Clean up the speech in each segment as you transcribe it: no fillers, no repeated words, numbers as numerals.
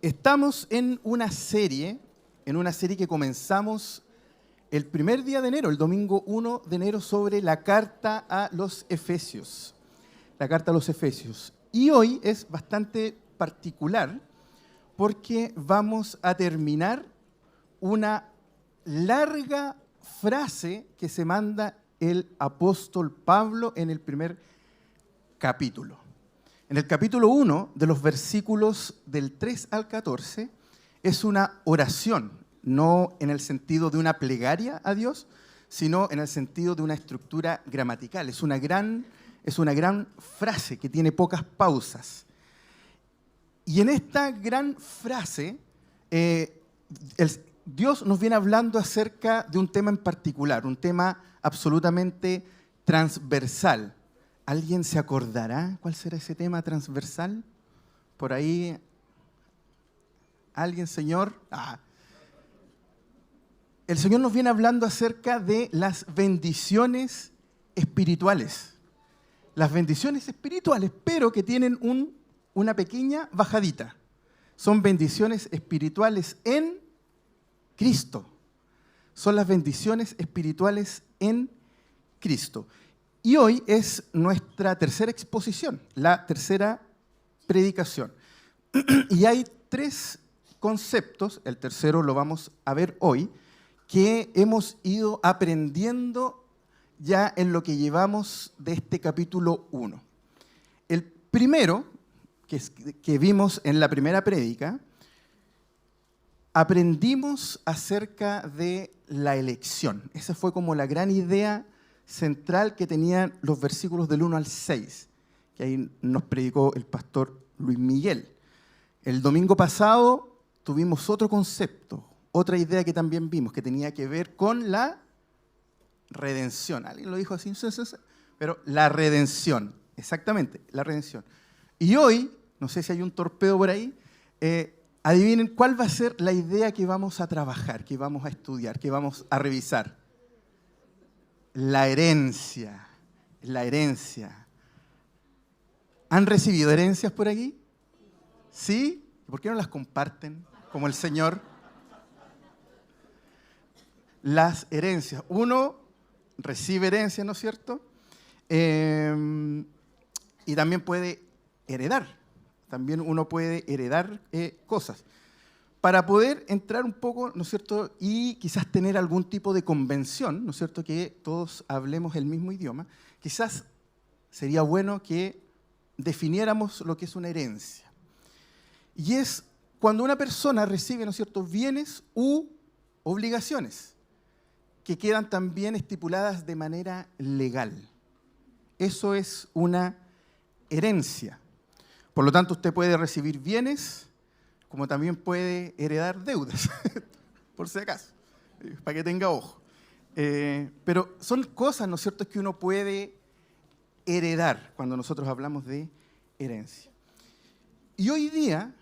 Estamos en una serie que comenzamos el primer día de enero, el domingo 1 de enero, sobre la carta a los Efesios. La carta a los Efesios. Y hoy es bastante particular porque vamos a terminar una larga frase que se manda el apóstol Pablo en el primer capítulo. En el capítulo 1, de los versículos del 3 al 14, es una oración, no en el sentido de una plegaria a Dios, sino en el sentido de una estructura gramatical. Es una gran frase que tiene pocas pausas. Y en esta gran frase, Dios nos viene hablando acerca de un tema en particular, un tema absolutamente transversal. ¿Alguien se acordará cuál será ese tema transversal? Por ahí, ¿alguien, Señor? El Señor nos viene hablando acerca de las bendiciones espirituales. Las bendiciones espirituales, pero que tienen una pequeña bajadita. Son bendiciones espirituales en Cristo. Son las bendiciones espirituales en Cristo. Y hoy es nuestra tercera exposición, la tercera predicación. Y hay tres conceptos, el tercero lo vamos a ver hoy, que hemos ido aprendiendo ya en lo que llevamos de este capítulo 1. El primero, que vimos en la primera prédica, aprendimos acerca de la elección. Esa fue como la gran idea central que tenían los versículos del 1 al 6, que ahí nos predicó el pastor Luis Miguel. El domingo pasado tuvimos otro concepto, otra idea que también vimos, que tenía que ver con la redención. ¿Alguien lo dijo así? Pero la redención, exactamente, la redención. Y hoy, no sé si hay un torpedo por ahí, adivinen cuál va a ser la idea que vamos a trabajar, que vamos a estudiar, que vamos a revisar. La herencia, la herencia. ¿Han recibido herencias por aquí? ¿Sí? ¿Por qué no las comparten como el Señor? Las herencias. Uno recibe herencias, ¿no es cierto? Y también puede heredar. También uno puede heredar cosas. Para poder entrar un poco, ¿no es cierto?, y quizás tener algún tipo de convención, ¿no es cierto?, que todos hablemos el mismo idioma, quizás sería bueno que definiéramos lo que es una herencia. Y es cuando una persona recibe, ¿no es cierto?, bienes u obligaciones que quedan también estipuladas de manera legal. Eso es una herencia. Por lo tanto, usted puede recibir bienes, como también puede heredar deudas, por si acaso, para que tenga ojo. Pero son cosas, ¿no es cierto?, que uno puede heredar cuando nosotros hablamos de herencia. Y hoy día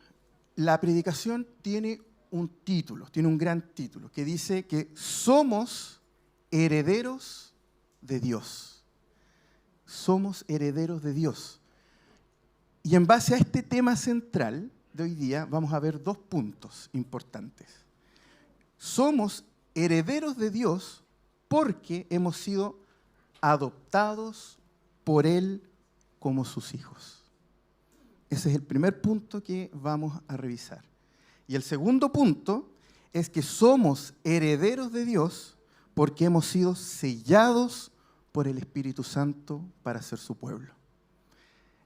la predicación tiene un título, tiene un gran título, que dice que somos herederos de Dios. Somos herederos de Dios. Y en base a este tema central de hoy día vamos a ver dos puntos importantes. Somos herederos de Dios porque hemos sido adoptados por Él como sus hijos. Ese es el primer punto que vamos a revisar. Y el segundo punto es que somos herederos de Dios porque hemos sido sellados por el Espíritu Santo para ser su pueblo.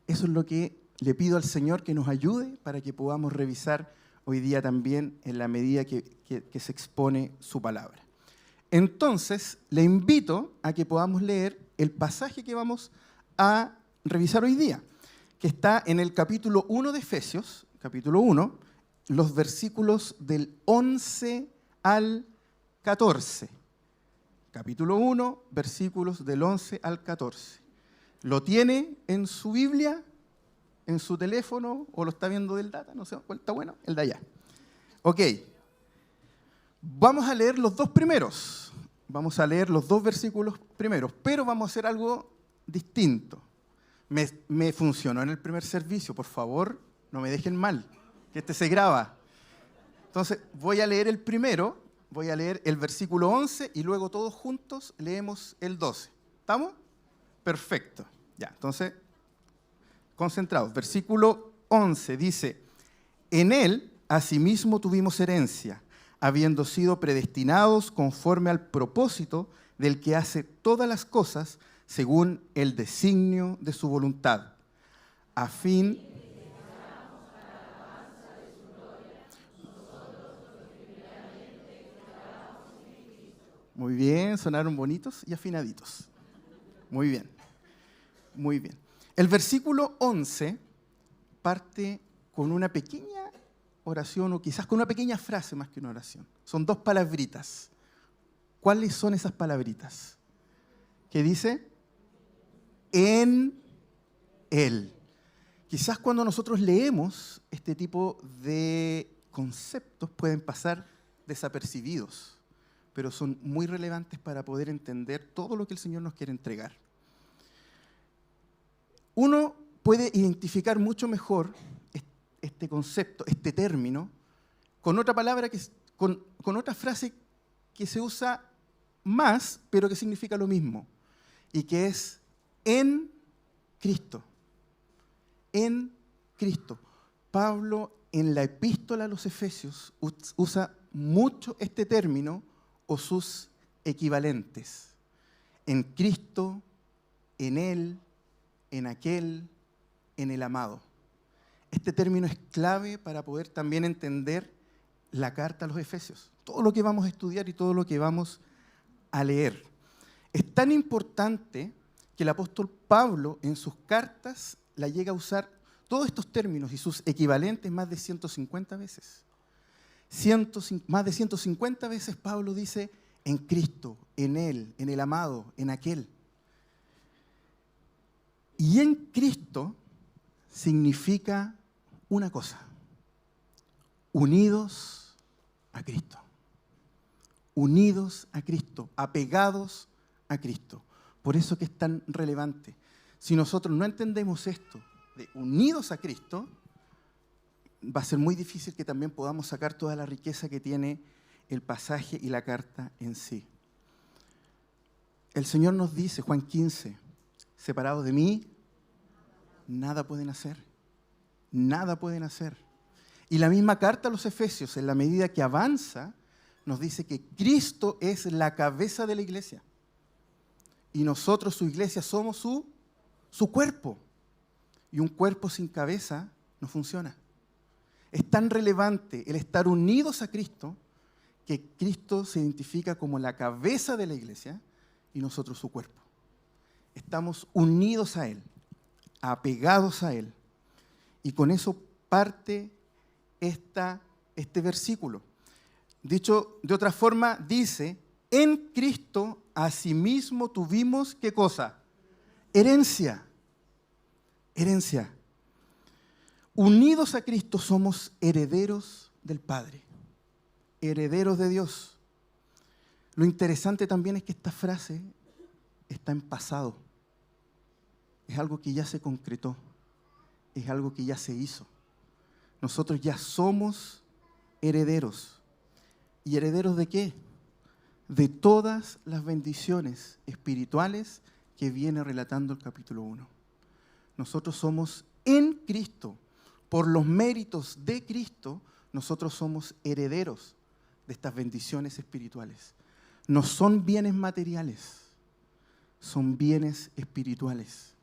Eso es lo que le pido al Señor que nos ayude para que podamos revisar hoy día también en la medida que se expone su palabra. Entonces, le invito a que podamos leer el pasaje que vamos a revisar hoy día, que está en el capítulo 1 de Efesios, capítulo 1, los versículos del 11 al 14. Capítulo 1, versículos del 11 al 14. ¿Lo tiene en su Biblia? ¿En su teléfono o lo está viendo del data? No sé cuál está bueno, el de allá. Ok. Vamos a leer los dos primeros. Vamos a leer los dos versículos primeros, pero vamos a hacer algo distinto. Me funcionó en el primer servicio, por favor, no me dejen mal, que este se graba. Entonces, voy a leer el primero, voy a leer el versículo 11 y luego todos juntos leemos el 12. ¿Estamos? Perfecto. Ya, entonces, concentrados. Versículo 11 dice, en él asimismo tuvimos herencia, habiendo sido predestinados conforme al propósito del que hace todas las cosas según el designio de su voluntad, a fin Muy bien, sonaron bonitos y afinaditos. Muy bien, muy bien. El versículo 11 parte con una pequeña oración o quizás con una pequeña frase más que una oración. Son dos palabritas. ¿Cuáles son esas palabritas? ¿Qué dice? En Él. Quizás cuando nosotros leemos este tipo de conceptos pueden pasar desapercibidos, pero son muy relevantes para poder entender todo lo que el Señor nos quiere entregar. Uno puede identificar mucho mejor este concepto, este término, con otra palabra, con otra frase que se usa más, pero que significa lo mismo, y que es en Cristo. En Cristo. Pablo en la epístola a los Efesios usa mucho este término o sus equivalentes. En Cristo, en Él, en aquel, en el amado. Este término es clave para poder también entender la carta a los Efesios. Todo lo que vamos a estudiar y todo lo que vamos a leer. Es tan importante que el apóstol Pablo en sus cartas la llega a usar todos estos términos y sus equivalentes más de 150 veces. Más de 150 veces Pablo dice en Cristo, en Él, en el amado, en aquel. Y en Cristo significa una cosa: unidos a Cristo. Unidos a Cristo, apegados a Cristo. Por eso que es tan relevante. Si nosotros no entendemos esto de unidos a Cristo, va a ser muy difícil que también podamos sacar toda la riqueza que tiene el pasaje y la carta en sí. El Señor nos dice, Juan 15, separados de mí, nada pueden hacer. Nada pueden hacer. Y la misma carta a los Efesios, en la medida que avanza, nos dice que Cristo es la cabeza de la iglesia. Y nosotros, su iglesia, somos su cuerpo. Y un cuerpo sin cabeza no funciona. Es tan relevante el estar unidos a Cristo que Cristo se identifica como la cabeza de la iglesia y nosotros su cuerpo. Estamos unidos a Él, apegados a Él. Y con eso parte este versículo. Dicho de otra forma, dice, en Cristo asimismo tuvimos, ¿qué cosa? Herencia. Herencia. Unidos a Cristo somos herederos del Padre, herederos de Dios. Lo interesante también es que esta frase está en pasado. Es algo que ya se concretó, es algo que ya se hizo. Nosotros ya somos herederos. ¿Y herederos de qué? De todas las bendiciones espirituales que viene relatando el capítulo 1. Nosotros somos en Cristo. Por los méritos de Cristo, nosotros somos herederos de estas bendiciones espirituales. No son bienes materiales, son bienes espirituales,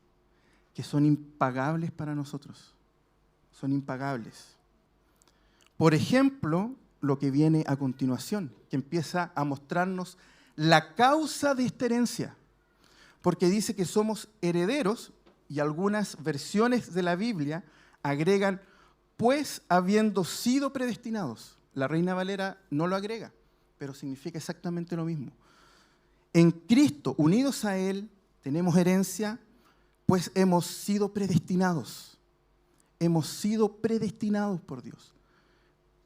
que son impagables para nosotros. Son impagables. Por ejemplo, lo que viene a continuación, que empieza a mostrarnos la causa de esta herencia. Porque dice que somos herederos, y algunas versiones de la Biblia agregan, pues habiendo sido predestinados. La Reina Valera no lo agrega, pero significa exactamente lo mismo. En Cristo, unidos a Él, tenemos herencia, pues hemos sido predestinados. Hemos sido predestinados por Dios,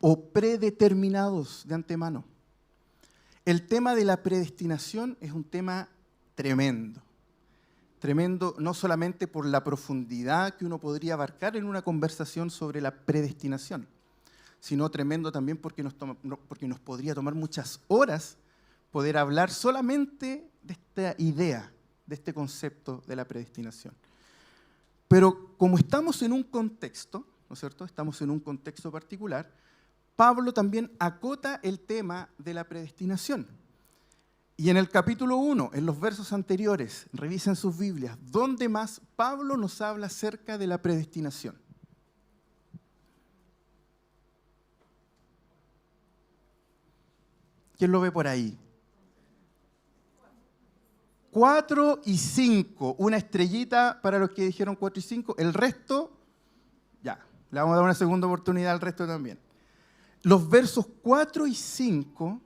o predeterminados de antemano. El tema de la predestinación es un tema tremendo. Tremendo no solamente por la profundidad que uno podría abarcar en una conversación sobre la predestinación, sino tremendo también porque porque nos podría tomar muchas horas poder hablar solamente de esta idea, de este concepto de la predestinación. Pero como estamos en un contexto, ¿no es cierto? Estamos en un contexto particular, Pablo también acota el tema de la predestinación. Y en el capítulo 1, en los versos anteriores, revisen sus Biblias, ¿dónde más Pablo nos habla acerca de la predestinación? ¿Quién lo ve por ahí? 4 y 5, una estrellita para los que dijeron 4 y 5, el resto, ya, le vamos a dar una segunda oportunidad al resto también. Los versos 4 y 5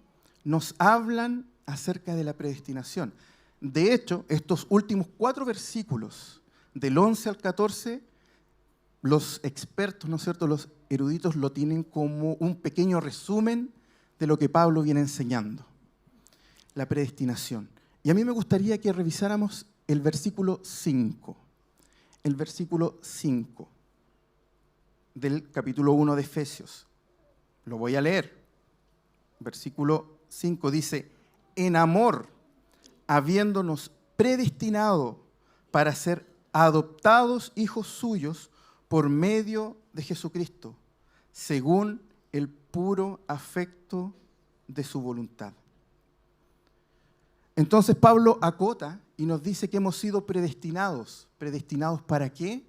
nos hablan acerca de la predestinación. De hecho, estos últimos 4 versículos, del 11 al 14, los expertos, ¿no es cierto?, los eruditos lo tienen como un pequeño resumen de lo que Pablo viene enseñando. La predestinación. Y a mí me gustaría que revisáramos el versículo 5. El versículo 5 del capítulo 1 de Efesios. Lo voy a leer. Versículo 5 dice: en amor, habiéndonos predestinado para ser adoptados hijos suyos por medio de Jesucristo, según el puro afecto de su voluntad. Entonces Pablo acota y nos dice que hemos sido predestinados. ¿Predestinados para qué?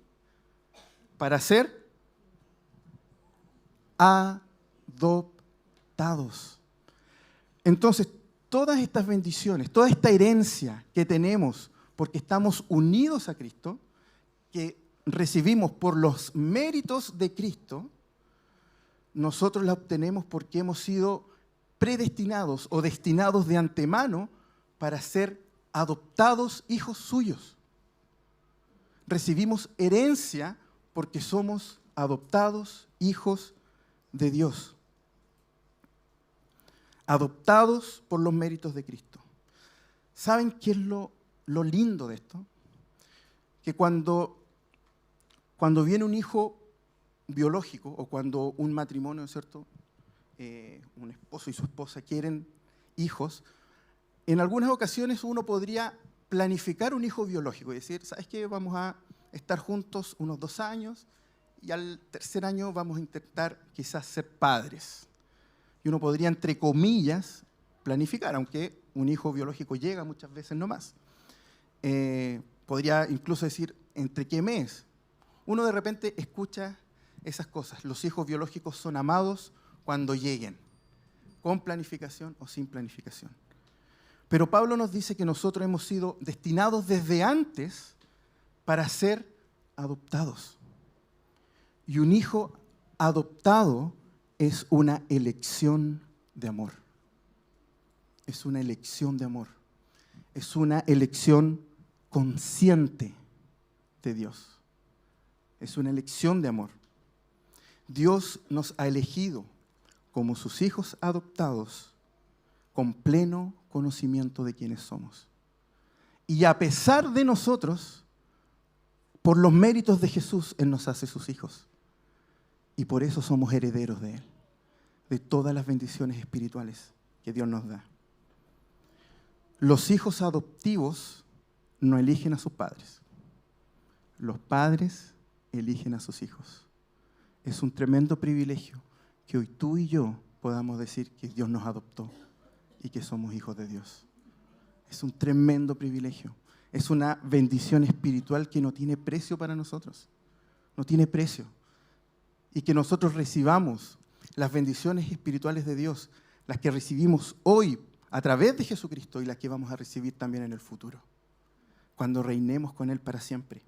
Para ser adoptados. Entonces, todas estas bendiciones, toda esta herencia que tenemos porque estamos unidos a Cristo, que recibimos por los méritos de Cristo, nosotros la obtenemos porque hemos sido predestinados o destinados de antemano para ser adoptados hijos suyos. Recibimos herencia porque somos adoptados hijos de Dios. Adoptados por los méritos de Cristo. ¿Saben qué es lo lindo de esto? Que cuando viene un hijo biológico o cuando un matrimonio, ¿cierto?, un esposo y su esposa quieren hijos, en algunas ocasiones uno podría planificar un hijo biológico y decir, ¿sabes qué? Vamos a estar juntos unos 2 años y al tercer año vamos a intentar quizás ser padres. Y uno podría, entre comillas, planificar, aunque un hijo biológico llega muchas veces no más. Podría incluso decir, ¿entre qué mes? Uno de repente escucha esas cosas. Los hijos biológicos son amados cuando lleguen, con planificación o sin planificación. Pero Pablo nos dice que nosotros hemos sido destinados desde antes para ser adoptados. Y un hijo adoptado es una elección de amor. Es una elección de amor. Es una elección consciente de Dios. Es una elección de amor. Dios nos ha elegido como sus hijos adoptados con pleno conocimiento de quiénes somos. Y a pesar de nosotros, por los méritos de Jesús, Él nos hace sus hijos. Y por eso somos herederos de Él, de todas las bendiciones espirituales que Dios nos da. Los hijos adoptivos no eligen a sus padres. Los padres eligen a sus hijos. Es un tremendo privilegio que hoy tú y yo podamos decir que Dios nos adoptó y que somos hijos de Dios. Es un tremendo privilegio. Es una bendición espiritual que no tiene precio para nosotros. No tiene precio. Y que nosotros recibamos las bendiciones espirituales de Dios, las que recibimos hoy a través de Jesucristo y las que vamos a recibir también en el futuro, cuando reinemos con Él para siempre.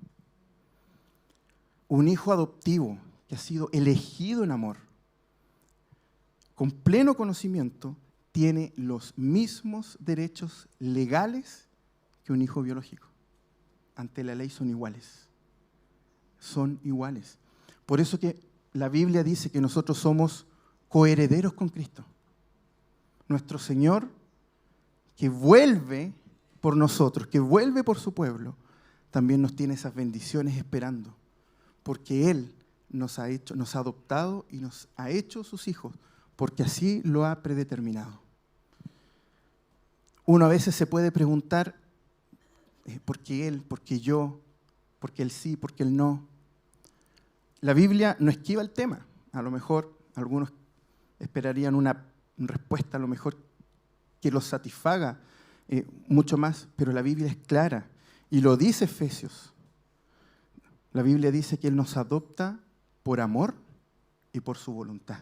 Un hijo adoptivo que ha sido elegido en amor, con pleno conocimiento, tiene los mismos derechos legales que un hijo biológico. Ante la ley son iguales. Son iguales. Por eso que la Biblia dice que nosotros somos coherederos con Cristo. Nuestro Señor, que vuelve por nosotros, que vuelve por su pueblo, también nos tiene esas bendiciones esperando, porque Él nos ha adoptado y nos ha hecho sus hijos, porque así lo ha predeterminado. Uno a veces se puede preguntar, ¿por qué él? ¿Por qué yo? ¿Por qué él sí? ¿Por qué él no? La Biblia no esquiva el tema. A lo mejor algunos esperarían una respuesta, a lo mejor que los satisfaga mucho más, pero la Biblia es clara y lo dice Efesios. La Biblia dice que Él nos adopta por amor y por su voluntad.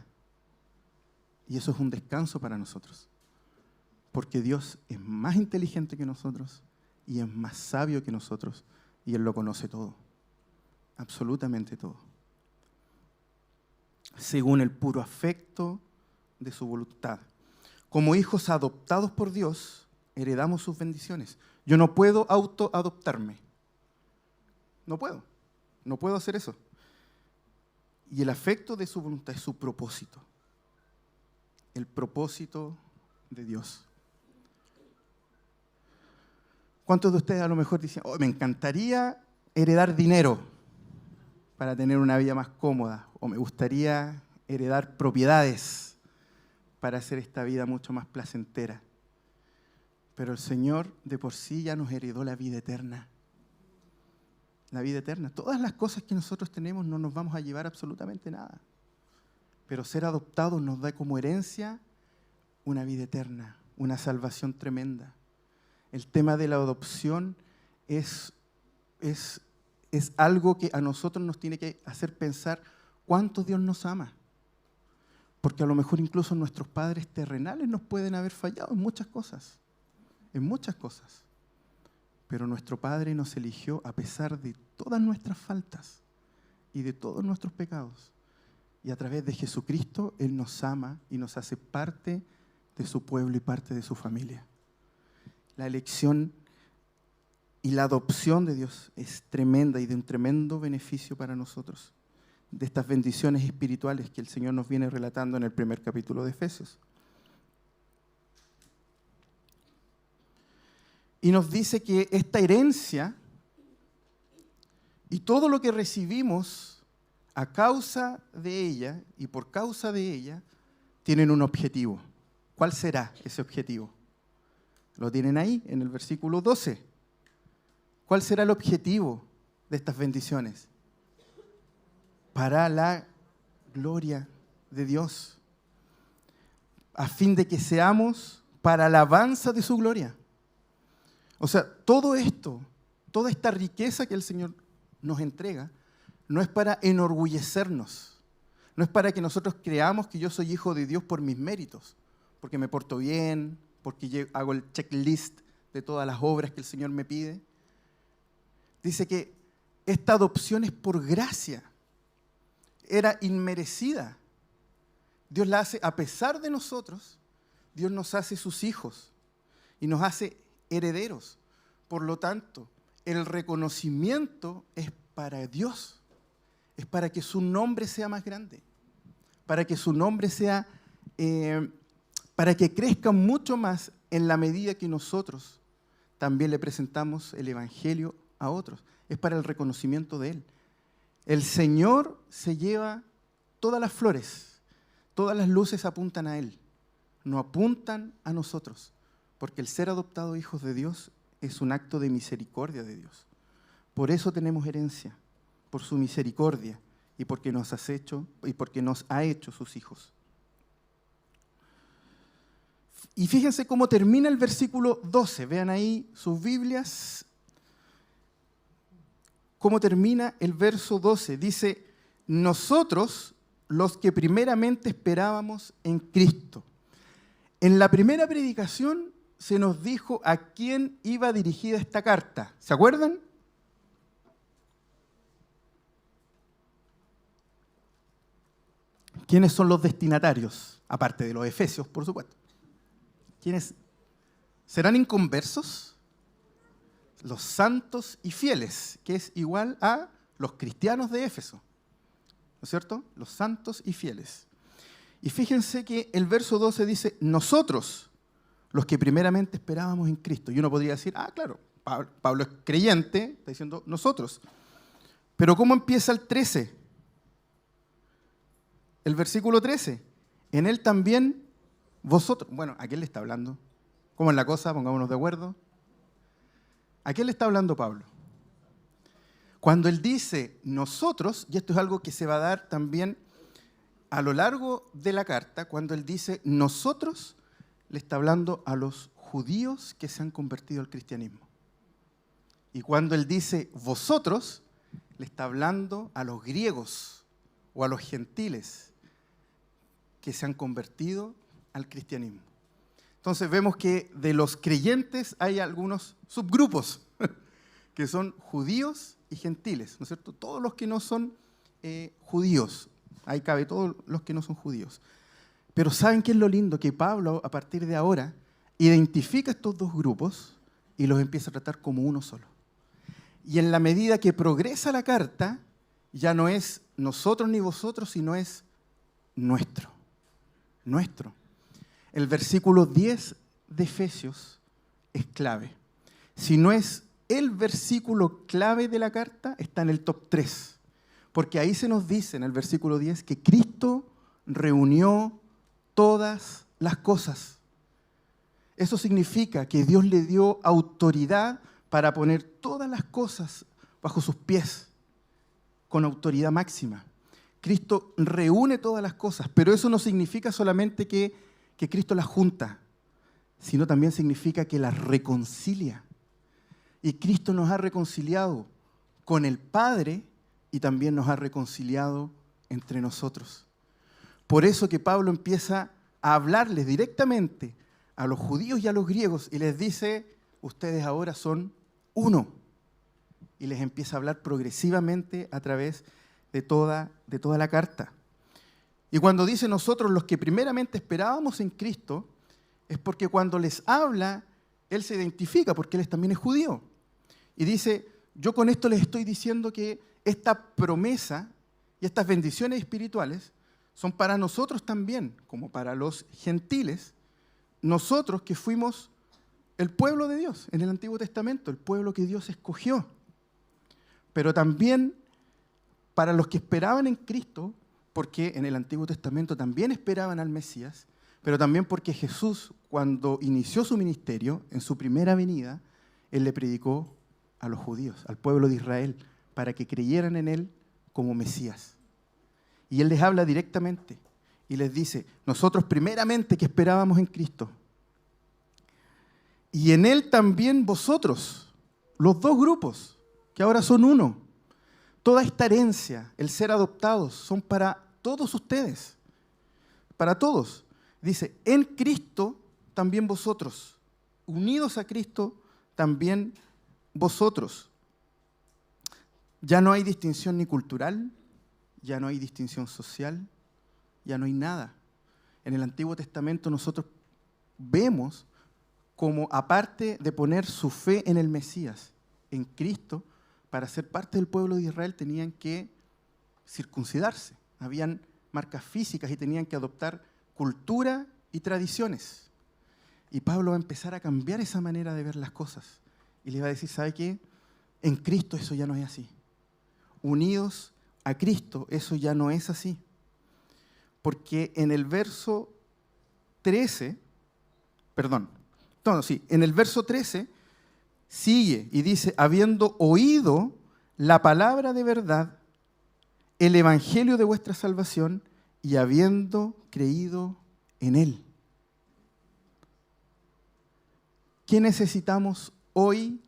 Y eso es un descanso para nosotros, porque Dios es más inteligente que nosotros y es más sabio que nosotros y Él lo conoce todo, absolutamente todo, según el puro afecto de su voluntad. Como hijos adoptados por Dios, heredamos sus bendiciones. Yo no puedo autoadoptarme. No puedo hacer eso. Y el afecto de su voluntad es su propósito. El propósito de Dios. ¿Cuántos de ustedes a lo mejor dicen, me encantaría heredar dinero para tener una vida más cómoda? O me gustaría heredar propiedades para hacer esta vida mucho más placentera. Pero el Señor de por sí ya nos heredó la vida eterna. La vida eterna. Todas las cosas que nosotros tenemos no nos vamos a llevar absolutamente nada. Pero ser adoptados nos da como herencia una vida eterna, una salvación tremenda. El tema de la adopción es algo que a nosotros nos tiene que hacer pensar cuánto Dios nos ama. Porque a lo mejor incluso nuestros padres terrenales nos pueden haber fallado en muchas cosas. Pero nuestro Padre nos eligió a pesar de todas nuestras faltas y de todos nuestros pecados. Y a través de Jesucristo, Él nos ama y nos hace parte de su pueblo y parte de su familia. La elección y la adopción de Dios es tremenda y de un tremendo beneficio para nosotros, de estas bendiciones espirituales que el Señor nos viene relatando en el primer capítulo de Efesios. Y nos dice que esta herencia y todo lo que recibimos a causa de ella y por causa de ella tienen un objetivo. ¿Cuál será ese objetivo? Lo tienen ahí en el versículo 12. ¿Cuál será el objetivo de estas bendiciones? Para la gloria de Dios, a fin de que seamos para la alabanza de su gloria. O sea, todo esto, toda esta riqueza que el Señor nos entrega, no es para enorgullecernos, no es para que nosotros creamos que yo soy hijo de Dios por mis méritos, porque me porto bien, porque hago el checklist de todas las obras que el Señor me pide. Dice que esta adopción es por gracia, era inmerecida. Dios la hace a pesar de nosotros, Dios nos hace sus hijos y nos hace herederos. Por lo tanto, el reconocimiento es para Dios, es para que su nombre sea más grande, para que su nombre sea, para que crezca mucho más en la medida que nosotros también le presentamos el Evangelio a otros. Es para el reconocimiento de Él. El Señor se lleva todas las flores, todas las luces apuntan a Él, no apuntan a nosotros. Porque el ser adoptado hijos de Dios es un acto de misericordia de Dios. Por eso tenemos herencia, por su misericordia y porque nos ha hecho sus hijos. Y fíjense cómo termina el versículo 12. Vean ahí sus Biblias. Cómo termina el verso 12. Dice, nosotros los que primeramente esperábamos en Cristo. En la primera predicación se nos dijo a quién iba dirigida esta carta. ¿Se acuerdan? ¿Quiénes son los destinatarios? Aparte de los efesios, por supuesto. ¿Quiénes serán inconversos? Los santos y fieles, que es igual a los cristianos de Éfeso. ¿No es cierto? Los santos y fieles. Y fíjense que el verso 12 dice, nosotros, los que primeramente esperábamos en Cristo. Y uno podría decir, claro, Pablo es creyente, está diciendo nosotros. Pero ¿cómo empieza el 13? el versículo 13. En él también vosotros, bueno, ¿a quién le está hablando? ¿Cómo es la cosa? Pongámonos de acuerdo. ¿A quién le está hablando Pablo? Cuando él dice nosotros, y esto es algo que se va a dar también a lo largo de la carta, cuando él dice nosotros, le está hablando a los judíos que se han convertido al cristianismo. Y cuando él dice vosotros, le está hablando a los griegos o a los gentiles que se han convertido al cristianismo. Entonces vemos que de los creyentes hay algunos subgrupos que son judíos y gentiles, ¿no es cierto? Todos los que no son judíos, ahí cabe todos los que no son judíos. Pero ¿saben qué es lo lindo? Que Pablo, a partir de ahora, identifica estos dos grupos y los empieza a tratar como uno solo. Y en la medida que progresa la carta, ya no es nosotros ni vosotros, sino es nuestro. Nuestro. El versículo 10 de Efesios es clave. Si no es el versículo clave de la carta, está en el top 3. Porque ahí se nos dice en el versículo 10 que Cristo reunió todas las cosas. Eso significa que Dios le dio autoridad para poner todas las cosas bajo sus pies, con autoridad máxima. Cristo reúne todas las cosas, pero eso no significa solamente que Cristo las junta, sino también significa que las reconcilia. Y Cristo nos ha reconciliado con el Padre y también nos ha reconciliado entre nosotros. Por eso que Pablo empieza a hablarles directamente a los judíos y a los griegos y les dice, ustedes ahora son uno. Y les empieza a hablar progresivamente a través de toda la carta. Y cuando dice nosotros los que primeramente esperábamos en Cristo, es porque cuando les habla, Él se identifica porque Él también es judío. Y dice, yo con esto les estoy diciendo que esta promesa y estas bendiciones espirituales son para nosotros también, como para los gentiles, nosotros que fuimos el pueblo de Dios en el Antiguo Testamento, el pueblo que Dios escogió. Pero también para los que esperaban en Cristo, porque en el Antiguo Testamento también esperaban al Mesías, pero también porque Jesús, cuando inició su ministerio, en su primera venida, Él le predicó a los judíos, al pueblo de Israel, para que creyeran en Él como Mesías. Y Él les habla directamente y les dice, nosotros primeramente que esperábamos en Cristo, y en Él también vosotros, los dos grupos, que ahora son uno. Toda esta herencia, el ser adoptados, son para todos ustedes, para todos. Dice, en Cristo también vosotros, unidos a Cristo también vosotros. Ya no hay distinción ni cultural, ya no hay distinción social, ya no hay nada. En el Antiguo Testamento nosotros vemos como aparte de poner su fe en el Mesías, en Cristo, para ser parte del pueblo de Israel tenían que circuncidarse. Habían marcas físicas y tenían que adoptar cultura y tradiciones. Y Pablo va a empezar a cambiar esa manera de ver las cosas. Y le va a decir, ¿sabe qué? En Cristo eso ya no es así. Unidos a Cristo eso ya no es así. Porque en el verso 13, en el verso 13 sigue y dice, habiendo oído la palabra de verdad, el evangelio de vuestra salvación, y habiendo creído en él. ¿Qué necesitamos hoy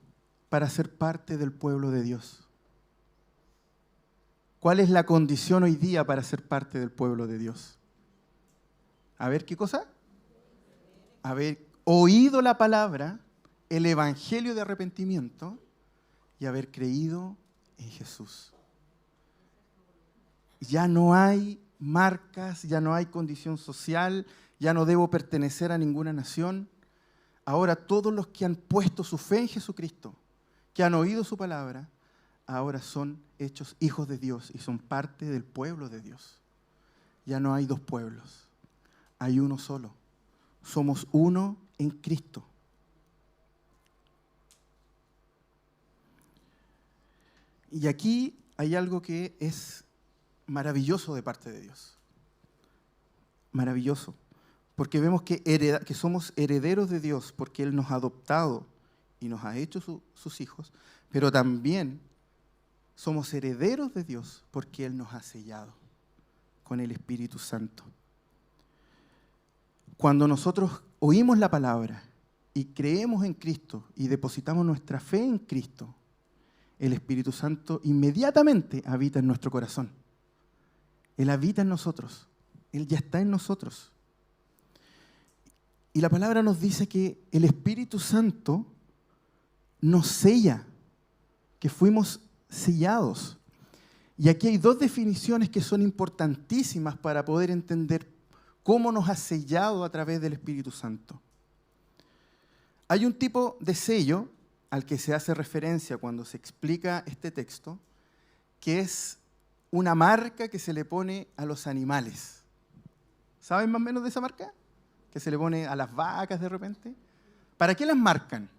para ser parte del pueblo de Dios? ¿Cuál es la condición hoy día para ser parte del pueblo de Dios? A ver, ¿qué cosa? Haber oído la palabra, el evangelio de arrepentimiento y haber creído en Jesús. Ya no hay marcas, ya no hay condición social, ya no debo pertenecer a ninguna nación. Ahora todos los que han puesto su fe en Jesucristo, que han oído su palabra, ahora son hechos hijos de Dios y son parte del pueblo de Dios. Ya no hay dos pueblos, hay uno solo. Somos uno en Cristo. Y aquí hay algo que es maravilloso de parte de Dios. maravilloso, porque vemos que somos herederos de Dios, porque Él nos ha adoptado y nos ha hecho sus hijos, pero también somos herederos de Dios porque Él nos ha sellado con el Espíritu Santo. Cuando nosotros oímos la palabra y creemos en Cristo y depositamos nuestra fe en Cristo, el Espíritu Santo inmediatamente habita en nuestro corazón. Él habita en nosotros. Él ya está en nosotros. Y la palabra nos dice que el Espíritu Santo nos sella, que fuimos sellados. Y aquí hay dos definiciones que son importantísimas para poder entender cómo nos ha sellado a través del Espíritu Santo. Hay un tipo de sello al que se hace referencia cuando se explica este texto, que es una marca que se le pone a los animales. ¿Saben más o menos de esa marca? Que se le pone a las vacas de repente. ¿Para qué las marcan?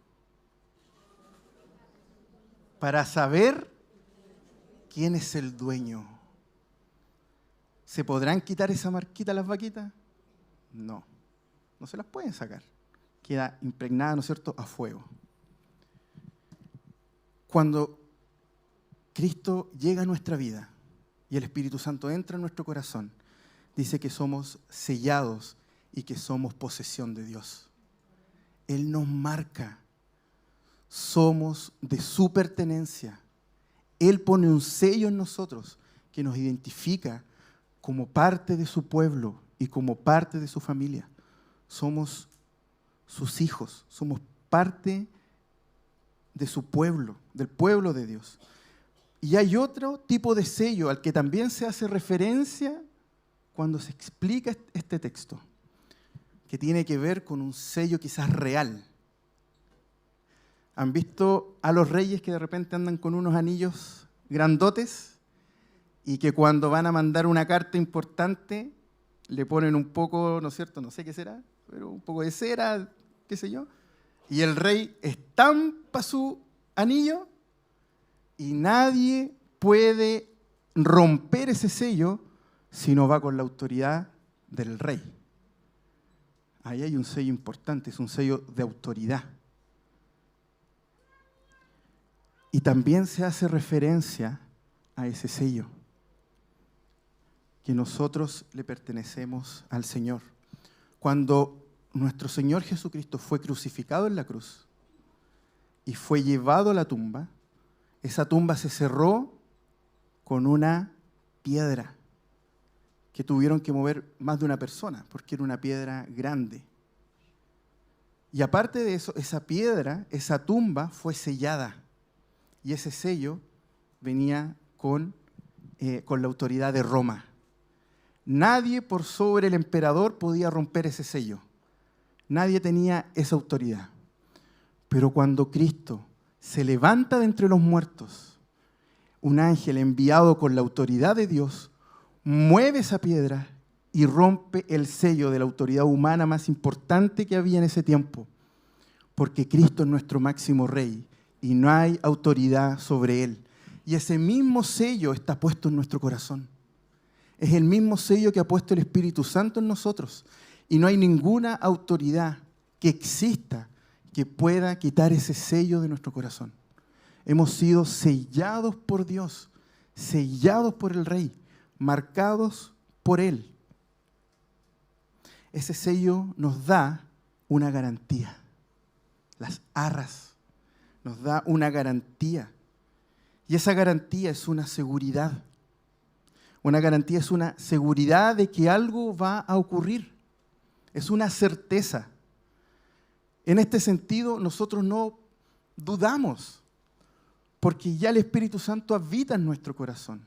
Para saber quién es el dueño. ¿Se podrán quitar esa marquita a las vaquitas? No, no se las pueden sacar. Queda impregnada, ¿no es cierto?, a fuego. Cuando Cristo llega a nuestra vida y el Espíritu Santo entra en nuestro corazón, dice que somos sellados y que somos posesión de Dios. Él nos marca. Somos de su pertenencia. Él pone un sello en nosotros que nos identifica como parte de su pueblo y como parte de su familia. Somos sus hijos, somos parte de su pueblo, del pueblo de Dios. Y hay otro tipo de sello al que también se hace referencia cuando se explica este texto, que tiene que ver con un sello quizás real. ¿Han visto a los reyes que de repente andan con unos anillos grandotes y que cuando van a mandar una carta importante le ponen un poco, ¿no es cierto? No sé qué será, pero un poco de cera, qué sé yo, y el rey estampa su anillo y nadie puede romper ese sello si no va con la autoridad del rey. Ahí hay un sello importante, es un sello de autoridad. Y también se hace referencia a ese sello, que nosotros le pertenecemos al Señor. Cuando nuestro Señor Jesucristo fue crucificado en la cruz y fue llevado a la tumba, esa tumba se cerró con una piedra que tuvieron que mover más de una persona, porque era una piedra grande. Y aparte de eso, esa piedra, esa tumba fue sellada. Y ese sello venía con la autoridad de Roma. Nadie por sobre el emperador podía romper ese sello. Nadie tenía esa autoridad. Pero cuando Cristo se levanta de entre los muertos, un ángel enviado con la autoridad de Dios mueve esa piedra y rompe el sello de la autoridad humana más importante que había en ese tiempo. Porque Cristo es nuestro máximo rey y no hay autoridad sobre él. Y ese mismo sello está puesto en nuestro corazón. Es el mismo sello que ha puesto el Espíritu Santo en nosotros. Y no hay ninguna autoridad que exista que pueda quitar ese sello de nuestro corazón. Hemos sido sellados por Dios, sellados por el Rey, marcados por Él. Ese sello nos da una garantía. Las arras nos da una garantía. Y esa garantía es una seguridad. Una garantía es una seguridad de que algo va a ocurrir. Es una certeza. En este sentido, nosotros no dudamos, porque ya el Espíritu Santo habita en nuestro corazón.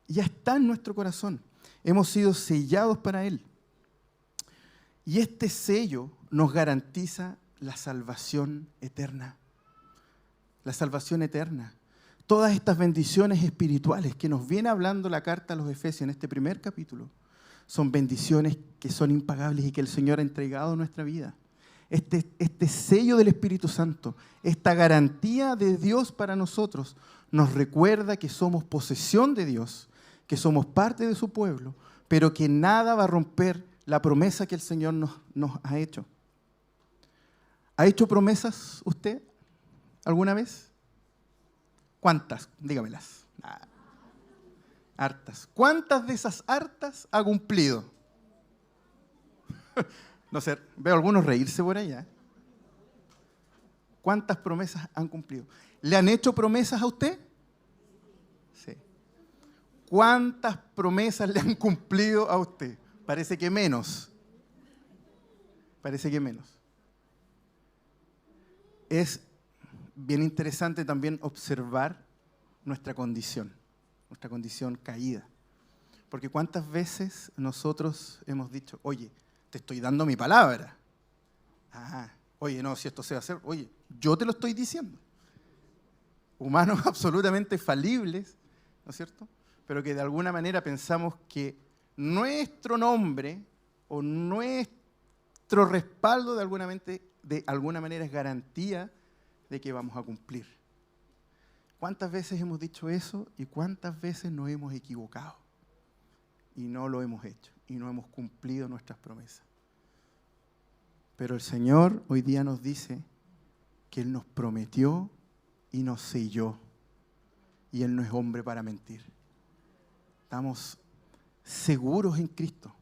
Ya está en nuestro corazón. Hemos sido sellados para Él. Y este sello nos garantiza la salvación eterna. La salvación eterna. Todas estas bendiciones espirituales que nos viene hablando la carta a los Efesios en este primer capítulo, son bendiciones que son impagables y que el Señor ha entregado a nuestra vida. Este sello del Espíritu Santo, esta garantía de Dios para nosotros, nos recuerda que somos posesión de Dios, que somos parte de su pueblo, pero que nada va a romper la promesa que el Señor nos ha hecho. ¿Ha hecho promesas usted alguna vez? ¿Cuántas? Dígamelas. Hartas. ¿Cuántas de esas hartas ha cumplido? No sé, veo a algunos reírse por allá. ¿Cuántas promesas han cumplido? ¿Le han hecho promesas a usted? Sí. ¿Cuántas promesas le han cumplido a usted? Parece que menos. Parece que menos. Es bien interesante también observar nuestra condición caída. Porque cuántas veces nosotros hemos dicho, oye, te estoy dando mi palabra. Oye, no, si esto se va a hacer, oye, yo te lo estoy diciendo. Humanos absolutamente falibles, ¿no es cierto? Pero que de alguna manera pensamos que nuestro nombre o nuestro respaldo de alguna manera es garantía de que vamos a cumplir. ¿Cuántas veces hemos dicho eso y cuántas veces nos hemos equivocado? Y no lo hemos hecho y no hemos cumplido nuestras promesas. Pero el Señor hoy día nos dice que Él nos prometió y nos selló. Y Él no es hombre para mentir. Estamos seguros en Cristo.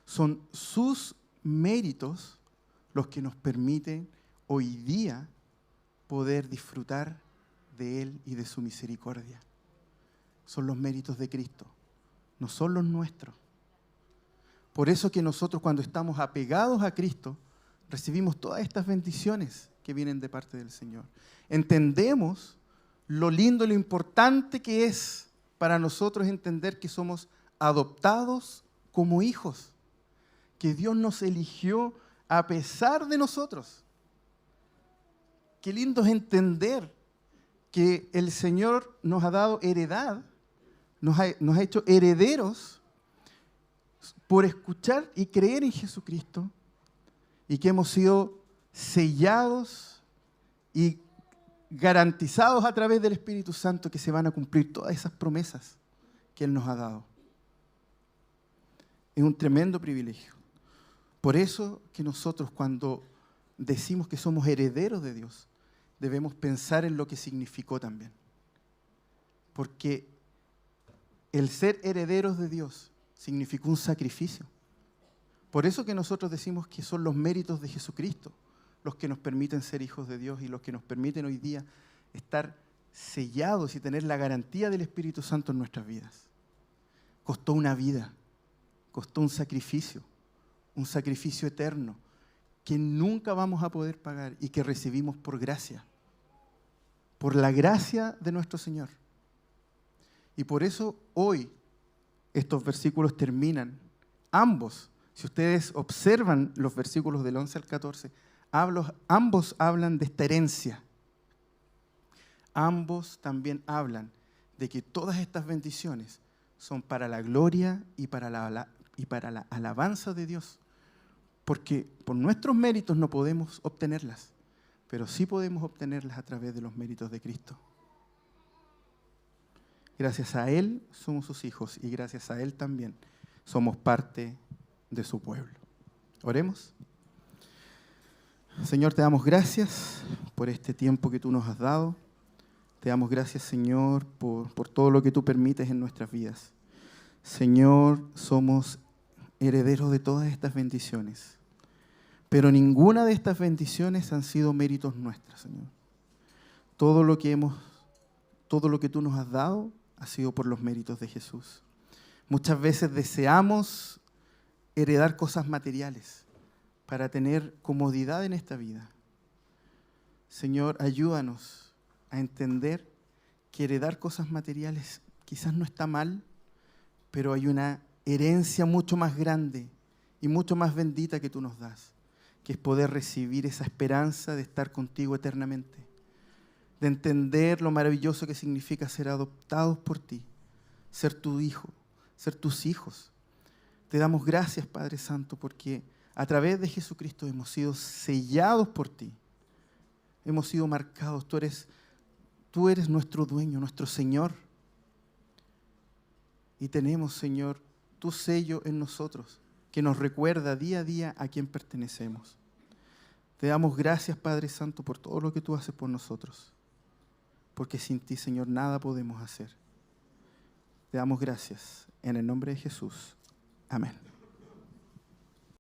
Son sus méritos los que nos permiten hoy día poder disfrutar de Él y de su misericordia. Son los méritos de Cristo, no son los nuestros. Por eso que nosotros cuando estamos apegados a Cristo, recibimos todas estas bendiciones que vienen de parte del Señor. Entendemos lo lindo y lo importante que es para nosotros entender que somos adoptados como hijos, que Dios nos eligió a pesar de nosotros. Qué lindo es entender que el Señor nos ha dado heredad, nos ha hecho herederos por escuchar y creer en Jesucristo, y que hemos sido sellados y garantizados a través del Espíritu Santo que se van a cumplir todas esas promesas que Él nos ha dado. Es un tremendo privilegio. Por eso que nosotros cuando decimos que somos herederos de Dios, debemos pensar en lo que significó también. Porque el ser herederos de Dios significó un sacrificio. Por eso que nosotros decimos que son los méritos de Jesucristo los que nos permiten ser hijos de Dios y los que nos permiten hoy día estar sellados y tener la garantía del Espíritu Santo en nuestras vidas. Costó una vida, costó un sacrificio eterno que nunca vamos a poder pagar y que recibimos por gracia, por la gracia de nuestro Señor. Y por eso hoy estos versículos terminan, ambos. Si ustedes observan los versículos del 11 al 14, ambos hablan de esta herencia. Ambos también hablan de que todas estas bendiciones son para la gloria y para la alabanza de Dios. Porque por nuestros méritos no podemos obtenerlas, pero sí podemos obtenerlas a través de los méritos de Cristo. Gracias a Él somos sus hijos y gracias a Él también somos parte de su pueblo. Oremos. Señor, te damos gracias por este tiempo que tú nos has dado. Te damos gracias, Señor, por todo lo que tú permites en nuestras vidas. Señor, somos herederos de todas estas bendiciones, pero ninguna de estas bendiciones han sido méritos nuestros, Señor. Todo lo que tú nos has dado ha sido por los méritos de Jesús. Muchas veces deseamos heredar cosas materiales para tener comodidad en esta vida. Señor, ayúdanos a entender que heredar cosas materiales quizás no está mal, pero hay una herencia mucho más grande y mucho más bendita que tú nos das, que es poder recibir esa esperanza de estar contigo eternamente, de entender lo maravilloso que significa ser adoptados por ti, ser tu hijo, ser tus hijos. Te damos gracias, Padre Santo, porque a través de Jesucristo hemos sido sellados por ti, hemos sido marcados. Tú eres nuestro dueño, nuestro Señor. Y tenemos, Señor, tu sello en nosotros, que nos recuerda día a día a quién pertenecemos. Te damos gracias, Padre Santo, por todo lo que tú haces por nosotros, porque sin ti, Señor, nada podemos hacer. Te damos gracias en el nombre de Jesús. Amén.